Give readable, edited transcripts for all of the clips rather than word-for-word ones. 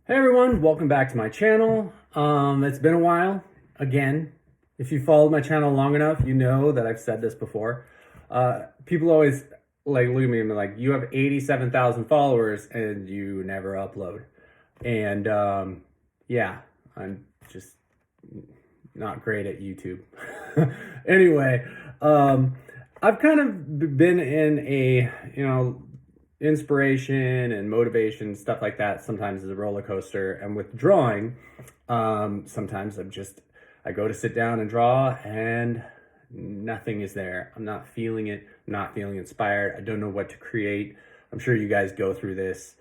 Hey everyone, welcome back to my channel. It's been a while, again. If you followed my channel long enough, you know that I've said this before. People always look at me and be like, you have 87,000 followers and you never upload. And yeah, I'm just not great at YouTube. Anyway, I've kind of been in a, inspiration and motivation, stuff like that, sometimes is a roller coaster. And with drawing, sometimes I go to sit down and draw and nothing is there. I'm not feeling it, I'm not feeling inspired. I don't know what to create. I'm sure you guys go through this.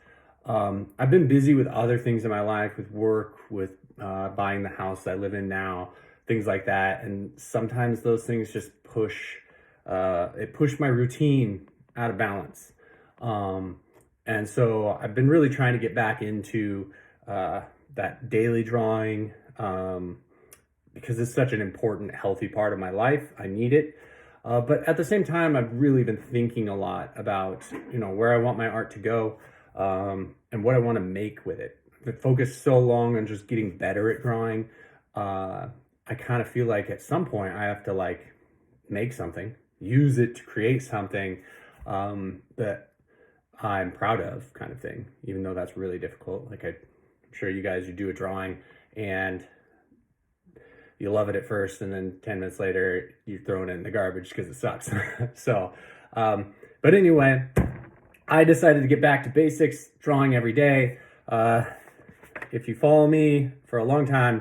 I've been busy with other things in my life, with work, with buying the house I live in now, things like that. And sometimes those things just push my routine out of balance. And so I've been really trying to get back into that daily drawing because it's such an important, healthy part of my life. I need it. But at the same time, I've really been thinking a lot about, where I want my art to go and what I want to make with it. I've been focused so long on just getting better at drawing. I kind of feel like at some point I have to make something, use it to create something that I'm proud of, kind of thing, even though that's really difficult. I'm sure you guys, you do a drawing and you love it at first, and then 10 minutes later, you're throwing it in the garbage because it sucks. So, but anyway, I decided to get back to basics, drawing every day. If you follow me for a long time,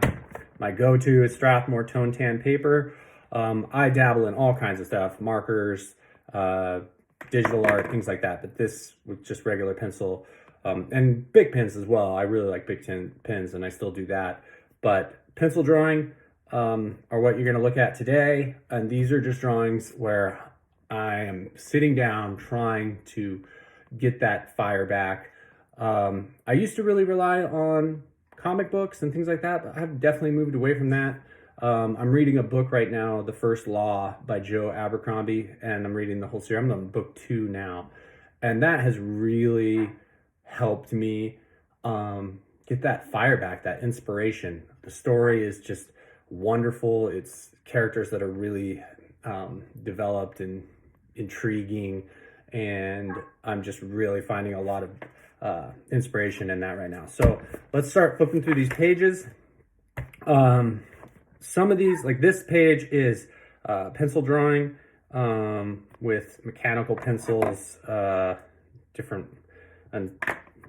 my go-to is Strathmore Tone Tan paper. I dabble in all kinds of stuff, markers, digital art, things like that, but this with just regular pencil, and big pens as well. I really like big pens and I still do that, but pencil drawing are what you're going to look at today. And these are just drawings where I am sitting down trying to get that fire back. I used to really rely on comic books and things like that, but I've definitely moved away from that. I'm reading a book right now, The First Law by Joe Abercrombie, and I'm reading the whole series. I'm on book 2 now, and that has really helped me get that fire back, that inspiration. The story is just wonderful. It's characters that are really developed and intriguing, and I'm just really finding a lot of inspiration in that right now. So let's start flipping through these pages. Some of these, like this page, is pencil drawing with mechanical pencils, different, and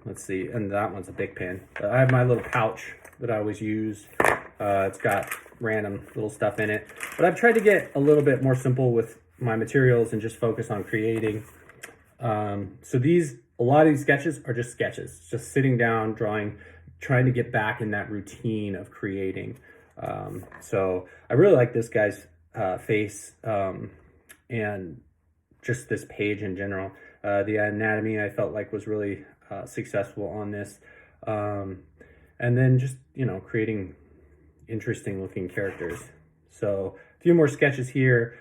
let's see, and that one's a big pen. I have my little pouch that I always use. It's got random little stuff in it, but I've tried to get a little bit more simple with my materials and just focus on creating. So a lot of these sketches are just sketches, just sitting down, drawing, trying to get back in that routine of creating. So I really like this guy's face and just this page in general. The anatomy I felt like was really successful on this. And then just, creating interesting looking characters. So a few more sketches here,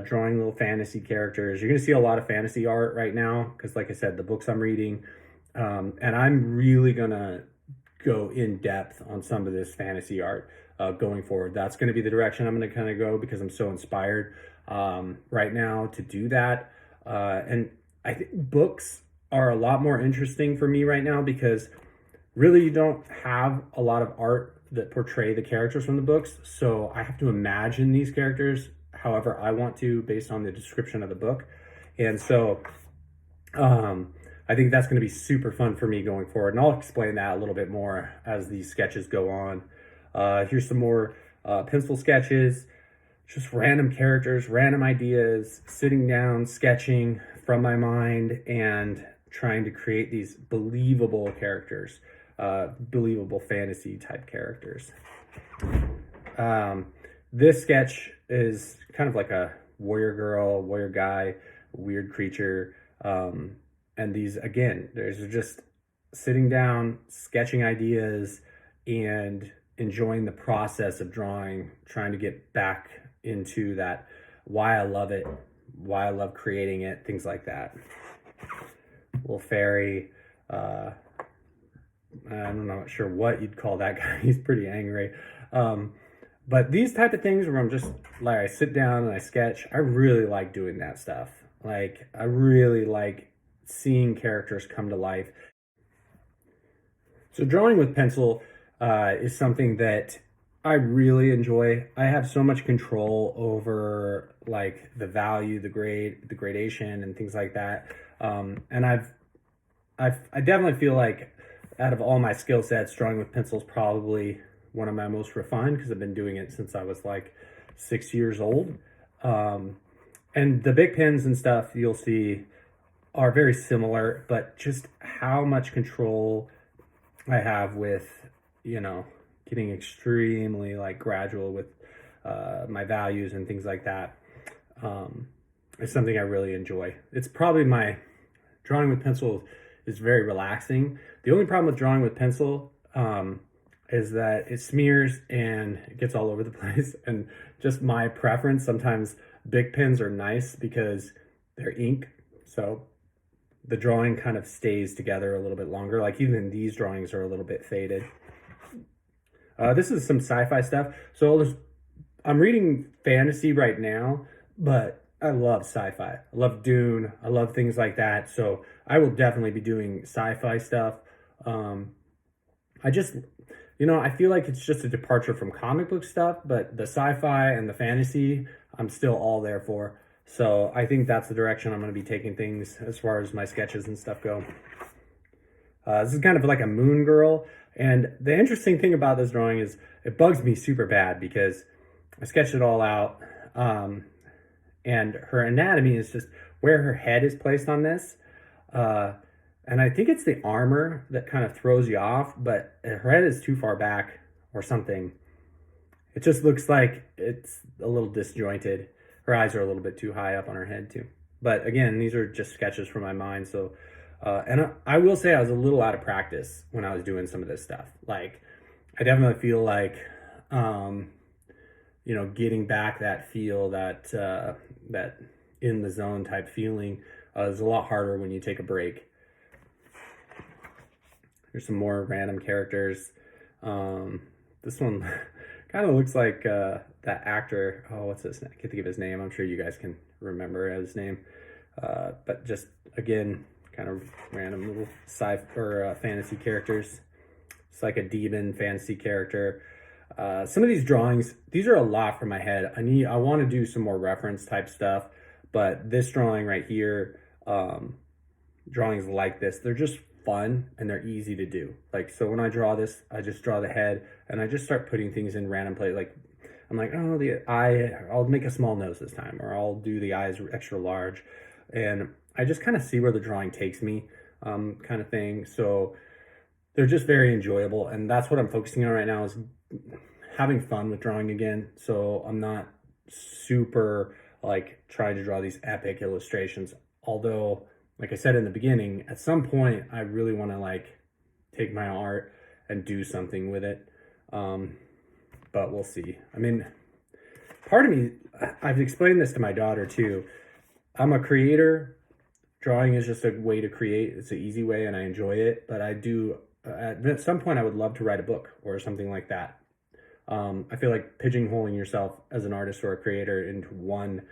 drawing little fantasy characters. You're going to see a lot of fantasy art right now because, like I said, the books I'm reading, and I'm really going to go in depth on some of this fantasy art going forward. That's going to be the direction I'm going to kind of go because I'm so inspired right now to do that. And I think books are a lot more interesting for me right now because really you don't have a lot of art that portray the characters from the books. So I have to imagine these characters however I want to based on the description of the book. And so I think that's going to be super fun for me going forward. And I'll explain that a little bit more as these sketches go on. Here's some more pencil sketches, just random characters, random ideas, sitting down, sketching from my mind and trying to create these believable characters, believable fantasy type characters. This sketch is kind of like a warrior girl, warrior guy, weird creature. And these, again, there's just sitting down, sketching ideas, and enjoying the process of drawing, trying to get back into that, why I love it, why I love creating it, things like that. Little fairy, I I'm not sure what you'd call that guy. He's pretty angry. But these type of things where I'm just like, I sit down and I sketch, I really like doing that stuff. Like, I really like seeing characters come to life. So drawing with pencil is something that I really enjoy. I have so much control over like the value, the gradation, and things like that. And I definitely feel like out of all my skill sets, drawing with pencil is probably one of my most refined because I've been doing it since I was like 6 years old. And the big pens and stuff you'll see are very similar, but just how much control I have with, you know, getting extremely like gradual with my values and things like that is something I really enjoy. It's probably my drawing with pencil is very relaxing. The only problem with drawing with pencil is that it smears and it gets all over the place. And just my preference, sometimes big pens are nice because they're ink. So the drawing kind of stays together a little bit longer. Like even these drawings are a little bit faded. This is some sci-fi stuff. So I'm reading fantasy right now, but I love sci-fi. I love Dune. I love things like that. So I will definitely be doing sci-fi stuff. I just, you know, I feel like it's just a departure from comic book stuff, but the sci-fi and the fantasy, I'm still all there for. So I think that's the direction I'm going to be taking things as far as my sketches and stuff go. This is kind of like a moon girl. And the interesting thing about this drawing is it bugs me super bad because I sketched it all out. And her anatomy is just where her head is placed on this. And I think it's the armor that kind of throws you off, but her head is too far back or something. It just looks like it's a little disjointed. Her eyes are a little bit too high up on her head too. But again, these are just sketches from my mind. So, and I will say I was a little out of practice when I was doing some of this stuff. Like, I definitely feel like, you know, getting back that feel, that in the zone type feeling is a lot harder when you take a break. Here's some more random characters. This one kind of looks like that actor. Oh, what's his name? I can't think of his name. I'm sure you guys can remember his name. But just, again, kind of random little fantasy characters. It's like a demon fantasy character. Some of these drawings, these are a lot from my head. I want to do some more reference type stuff, but this drawing right here, drawings like this, they're just fun and they're easy to do. Like, so when I draw this, I just draw the head and I just start putting things in random places. Like, I'm like, oh, the eye, I'll make a small nose this time, or I'll do the eyes extra large. And I just kind of see where the drawing takes me, kind of thing. So they're just very enjoyable. And that's what I'm focusing on right now, is having fun with drawing again. So I'm not super like trying to draw these epic illustrations. Although, like I said in the beginning, at some point I really want to like take my art and do something with it. But we'll see. I mean, part of me, I've explained this to my daughter too. I'm a creator. Drawing is just a way to create. It's an easy way and I enjoy it. But I do, at some point I would love to write a book or something like that. I feel like pigeonholing yourself as an artist or a creator into one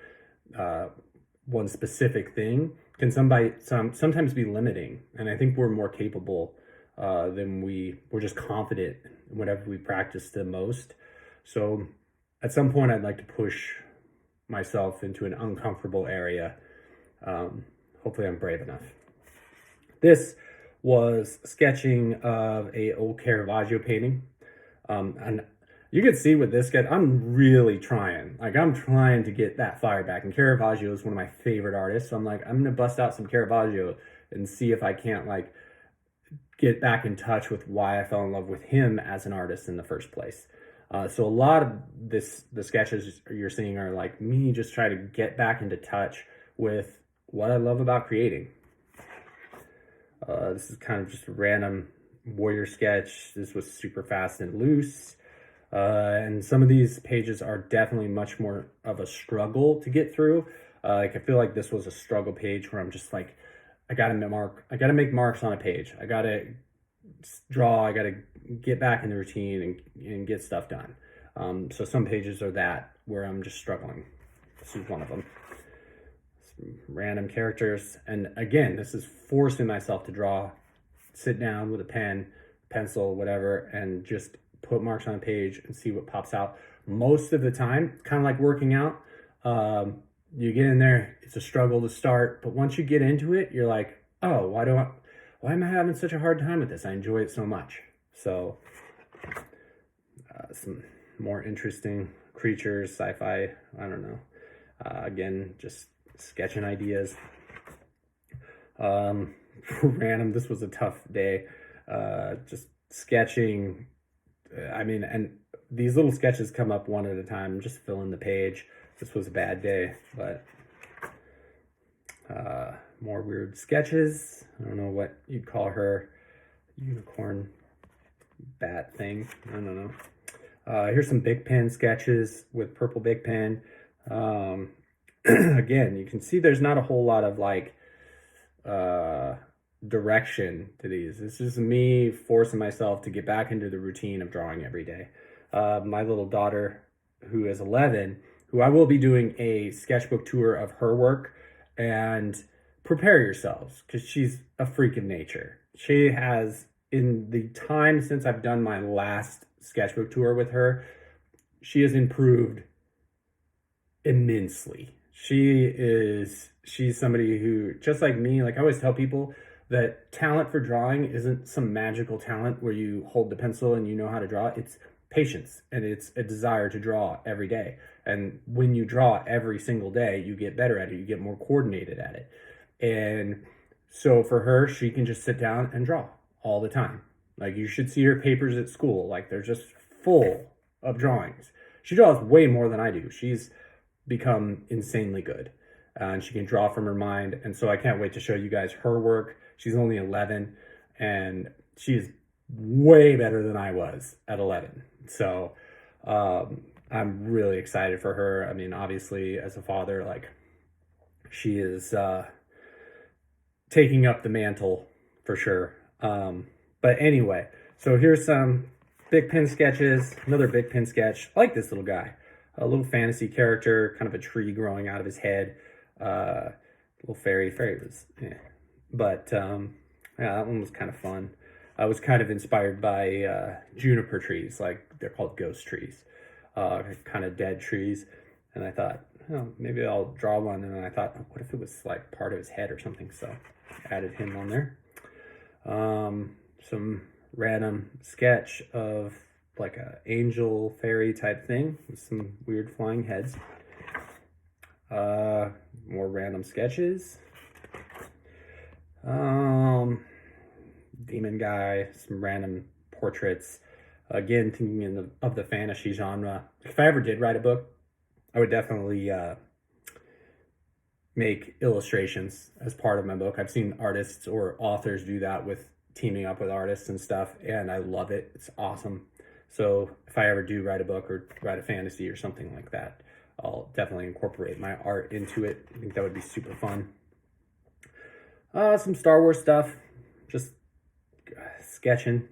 specific thing can sometimes be limiting. And I think we're more capable than we're just confident in whatever we practice the most. So at some point I'd like to push myself into an uncomfortable area. Hopefully I'm brave enough. This was sketching of a old Caravaggio painting. And you can see with this sketch, I'm really trying. Like, I'm trying to get that fire back. And Caravaggio is one of my favorite artists. So I'm like, I'm going to bust out some Caravaggio and see if I can't, like, get back in touch with why I fell in love with him as an artist in the first place. So a lot of the sketches you're seeing are, like, me just trying to get back into touch with what I love about creating. This is kind of just a random warrior sketch. This was super fast and loose. And some of these pages are definitely much more of a struggle to get through. Like, I feel like this was a struggle page where I'm just like, I gotta make marks on a page. I gotta draw. I got to get back in the routine and get stuff done. So some pages are that where I'm just struggling. This is one of them. Some random characters. And again, this is forcing myself to draw, sit down with a pen, pencil, whatever, and just put marks on a page and see what pops out. Most of the time, kind of like working out, you get in there, it's a struggle to start, but once you get into it, you're like, oh, why am I having such a hard time with this? I enjoy it so much. So some more interesting creatures, sci-fi, I don't know. Again, just sketching ideas. Random, this was a tough day. Just sketching. I mean, and these little sketches come up one at a time, just filling the page. This was a bad day, but more weird sketches. I don't know what you'd call her. Unicorn bat thing. I don't know. Here's some big pen sketches with purple big pen. Again, you can see there's not a whole lot of like direction to these. This is me forcing myself to get back into the routine of drawing every day. My little daughter, who is 11, who I will be doing a sketchbook tour of her work, and prepare yourselves because she's a freak of nature. She has, in the time since I've done my last sketchbook tour with her, she has improved immensely. She's somebody who, just like me, like I always tell people that talent for drawing isn't some magical talent where you hold the pencil and you know how to draw. It's patience, and it's a desire to draw every day. And when you draw every single day, you get better at it. You get more coordinated at it. And so for her, she can just sit down and draw all the time. Like, you should see her papers at school. Like, they're just full of drawings. She draws way more than I do. She's become insanely good. And she can draw from her mind. And so I can't wait to show you guys her work. She's only 11, and she's way better than I was at 11. So I'm really excited for her. I mean, obviously, as a father, like, she is taking up the mantle for sure. But anyway, so here's some big pen sketches, another big pen sketch. I like this little guy, a little fantasy character, kind of a tree growing out of his head. Little fairy was, yeah. But yeah, that one was kind of fun. I was kind of inspired by juniper trees, like they're called ghost trees, kind of dead trees. And I thought, oh, maybe I'll draw one. And then I thought, what if it was like part of his head or something? So I added him on there. Some random sketch of like a angel fairy type thing with some weird flying heads. More random sketches. Demon guy, some random portraits. Again, thinking of the fantasy genre. If I ever did write a book, I would definitely make illustrations as part of my book. I've seen artists or authors do that with teaming up with artists and stuff, and I love it. It's awesome. So if I ever do write a book or write a fantasy or something like that, I'll definitely incorporate my art into it. I think that would be super fun. Some Star Wars stuff, just sketching.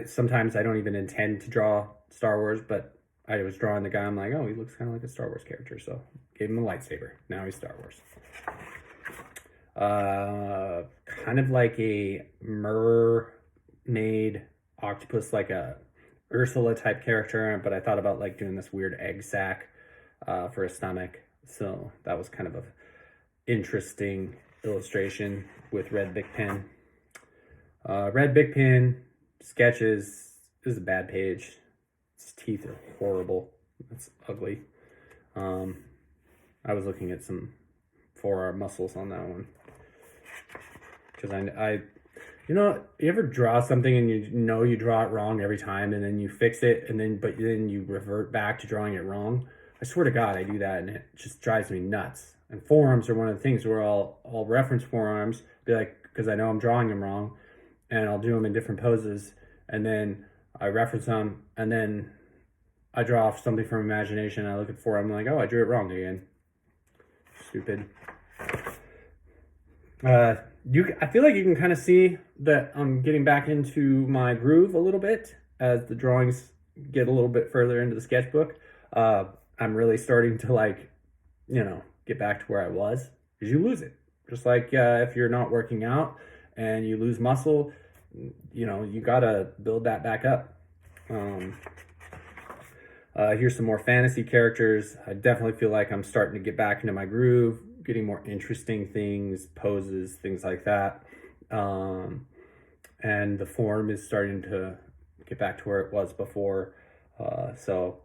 Sometimes I don't even intend to draw Star Wars, but I was drawing the guy. I'm like, oh, he looks kind of like a Star Wars character. So gave him a lightsaber. Now he's Star Wars. Kind of like a mermaid octopus, like a Ursula type character, but I thought about like doing this weird egg sac for a stomach. So that was kind of a interesting illustration with red Bic pen. Red Bic pen sketches. This is a bad page. Its teeth are horrible. It's ugly. I was looking at some forearm muscles on that one because you know, you ever draw something and you know you draw it wrong every time, and then you fix it, but then you revert back to drawing it wrong? I swear to God, I do that, and it just drives me nuts. And forearms are one of the things where I'll reference forearms, be like, because I know I'm drawing them wrong, and I'll do them in different poses, and then I reference them, and then I draw off something from imagination. I look at forearm, I'm like, oh, I drew it wrong again. Stupid. I feel like you can kind of see that I'm getting back into my groove a little bit as the drawings get a little bit further into the sketchbook. I'm really starting to like, get back to where I was, because you lose it. Just like if you're not working out and you lose muscle, you gotta build that back up. Here's some more fantasy characters. I definitely feel like I'm starting to get back into my groove, getting more interesting things, poses, things like that. And the form is starting to get back to where it was before. So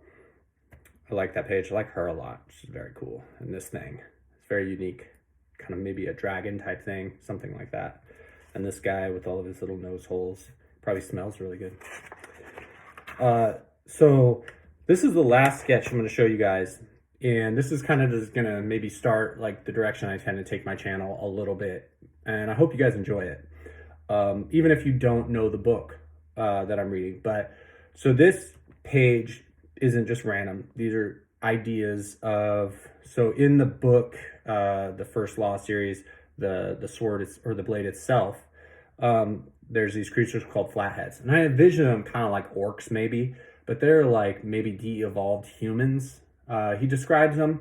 I like that page. I like her a lot. She's very cool. And this thing, it's very unique. Kind of maybe a dragon type thing, something like that. And this guy with all of his little nose holes probably smells really good. So this is the last sketch I'm going to show you guys. And this is kind of just going to maybe start like the direction I tend to take my channel a little bit. And I hope you guys enjoy it. Even if you don't know the book that I'm reading. But so this page isn't just random. These are ideas of, so in the book, the First Law series, the sword or the blade itself, there's these creatures called flatheads. And I envision them kind of like orcs maybe, but they're like maybe de-evolved humans. He describes them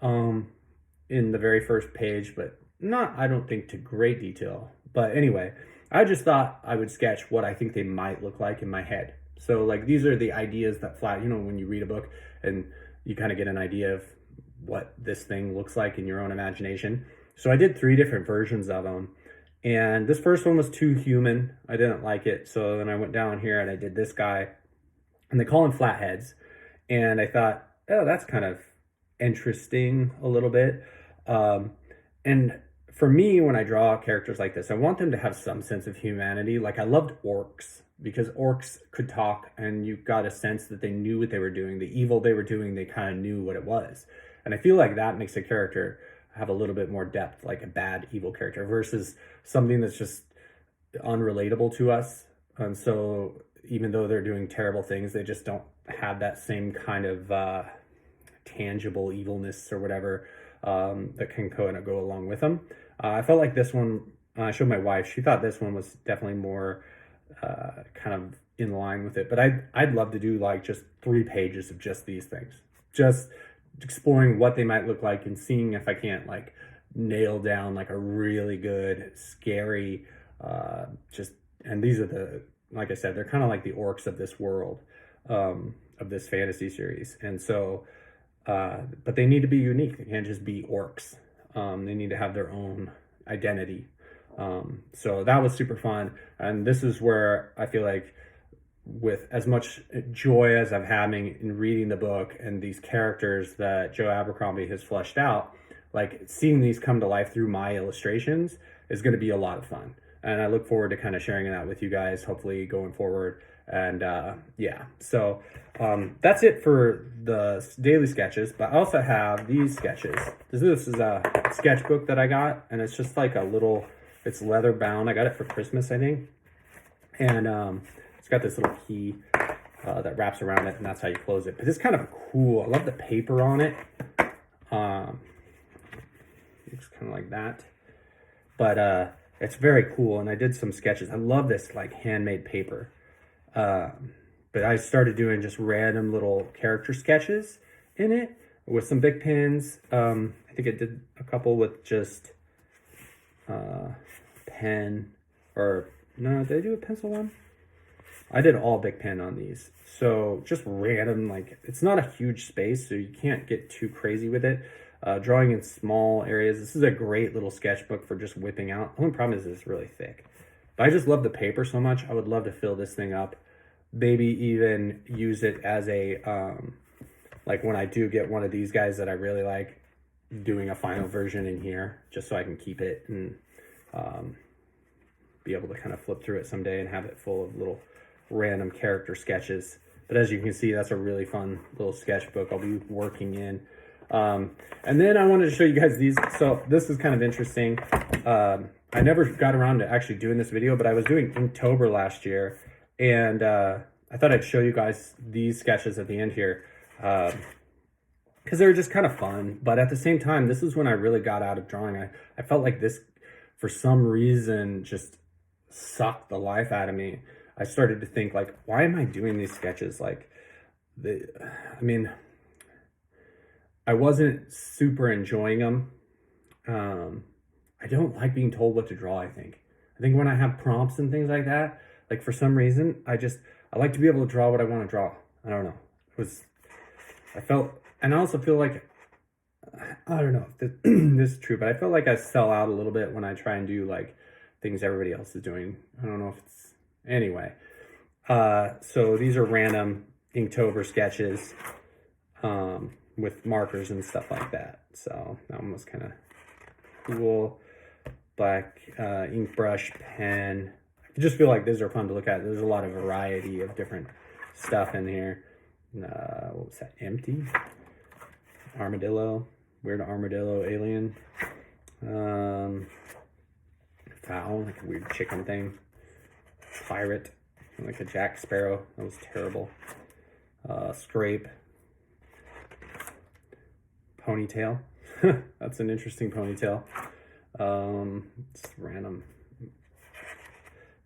in the very first page, but not, I don't think, to great detail. But anyway, I just thought I would sketch what I think they might look like in my head. So like these are the ideas that when you read a book and you kind of get an idea of what this thing looks like in your own imagination. So I did 3 different versions of them. And this first one was too human. I didn't like it. So then I went down here and I did this guy. And they call them flatheads. And I thought, oh, that's kind of interesting a little bit. And for me, when I draw characters like this, I want them to have some sense of humanity. Like I loved orcs, because orcs could talk and you got a sense that they knew what they were doing. The evil they were doing, they kind of knew what it was. And I feel like that makes a character have a little bit more depth, like a bad evil character versus something that's just unrelatable to us. And so even though they're doing terrible things, they just don't have that same kind of tangible evilness or whatever that can kind of go along with them. I felt like this one, I showed my wife, she thought this one was definitely more kind of in line with it. But I'd love to do like just 3 pages of just these things. Just exploring what they might look like and seeing if I can't like nail down like a really good, scary, and these are like I said, they're kind of like the orcs of this world, of this fantasy series. And so, but they need to be unique. They can't just be orcs. They need to have their own identity. So that was super fun. And this is where I feel like with as much joy as I'm having in reading the book and these characters that Joe Abercrombie has fleshed out, like seeing these come to life through my illustrations is going to be a lot of fun. And I look forward to kind of sharing that with you guys, hopefully going forward. And yeah, so that's it for the daily sketches. But I also have these sketches. This is a sketchbook that I got, and it's just like a little, it's leather bound. I got it for Christmas, I think. And it's got this little key that wraps around it, and that's how you close it. But it's kind of cool. I love the paper on it. It's kind of like that. But it's very cool, and I did some sketches. I love this like handmade paper. But I started doing just random little character sketches in it with some big pens. I think I did a couple with just pen, or no, did I do a pencil one? I did all big pen on these. So just random, like it's not a huge space, so you can't get too crazy with it. Drawing in small areas. This is a great little sketchbook for just whipping out. The only problem is it's really thick. But I just love the paper so much. I would love to fill this thing up. Maybe even use it as a, like when I do get one of these guys that I really like, doing a final version in here, just so I can keep it and be able to kind of flip through it someday and have it full of little random character sketches. But as you can see, that's a really fun little sketchbook I'll be working in. And then I wanted to show you guys these. So this is kind of interesting. I never got around to actually doing this video, but I was doing Inktober last year, and I thought I'd show you guys these sketches at the end here, because they were just kind of fun. But at the same time, this is when I really got out of drawing. I felt like this, for some reason, just sucked the life out of me. I started to think, like, why am I doing these sketches? Like, I mean, I wasn't super enjoying them. I don't like being told what to draw, I think. I think when I have prompts and things like that, like for some reason, I like to be able to draw what I want to draw. I don't know. And I also feel like, I don't know if this is true, but I feel like I sell out a little bit when I try and do like things everybody else is doing. I don't know if it's, anyway. So these are random Inktober sketches with markers and stuff like that. So that one was kind of cool. Black ink brush, pen. I just feel like these are fun to look at. There's a lot of variety of different stuff in here. What was that? Empty? Armadillo. Weird armadillo alien. Fowl, like a weird chicken thing. Pirate, like a Jack Sparrow. That was terrible. Scrape. Ponytail. That's an interesting ponytail. It's random.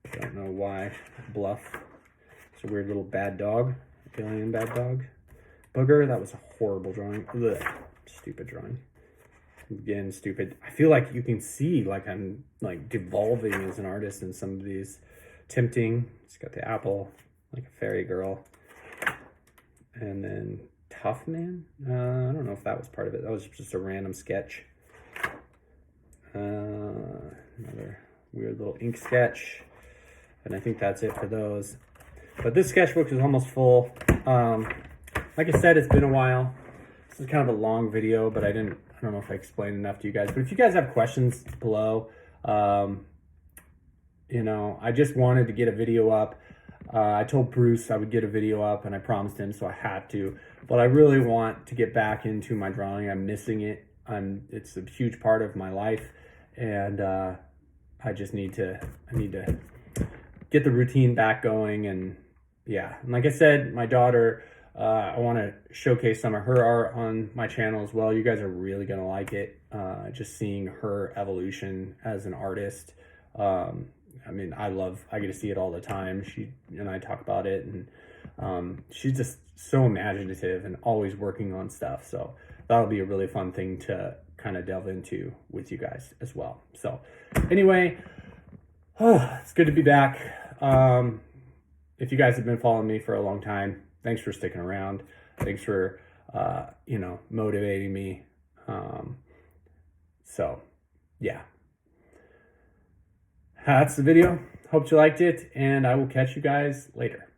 I don't know why. Bluff. It's a weird little bad dog. Alien bad dog. Booger. That was a horrible drawing. Ugh. Stupid drawing. Again, stupid. I feel like you can see like I'm like devolving as an artist in some of these. Tempting. It's got the apple, like a fairy girl. And then Tough Man. I don't know if that was part of it. That was just a random sketch. Another weird little ink sketch. And I think that's it for those. But this sketchbook is almost full. Like I said, it's been a while. This is kind of a long video, but I don't know if I explained enough to you guys. But if you guys have questions below, you know, I just wanted to get a video up. I told Bruce I would get a video up, and I promised him, so I had to. But I really want to get back into my drawing. I'm missing it. It's a huge part of my life, and I just need to get the routine back going. And yeah, and like I said, my daughter, I want to showcase some of her art on my channel as well. You guys are really gonna like it. Just seeing her evolution as an artist. I mean, I get to see it all the time. She and I talk about it, and she's just so imaginative and always working on stuff. So that'll be a really fun thing to kind of delve into with you guys as well. So anyway, it's good to be back. If you guys have been following me for a long time, thanks for sticking around. Thanks for, you know, motivating me. So yeah. That's the video. Hope you liked it, and I will catch you guys later.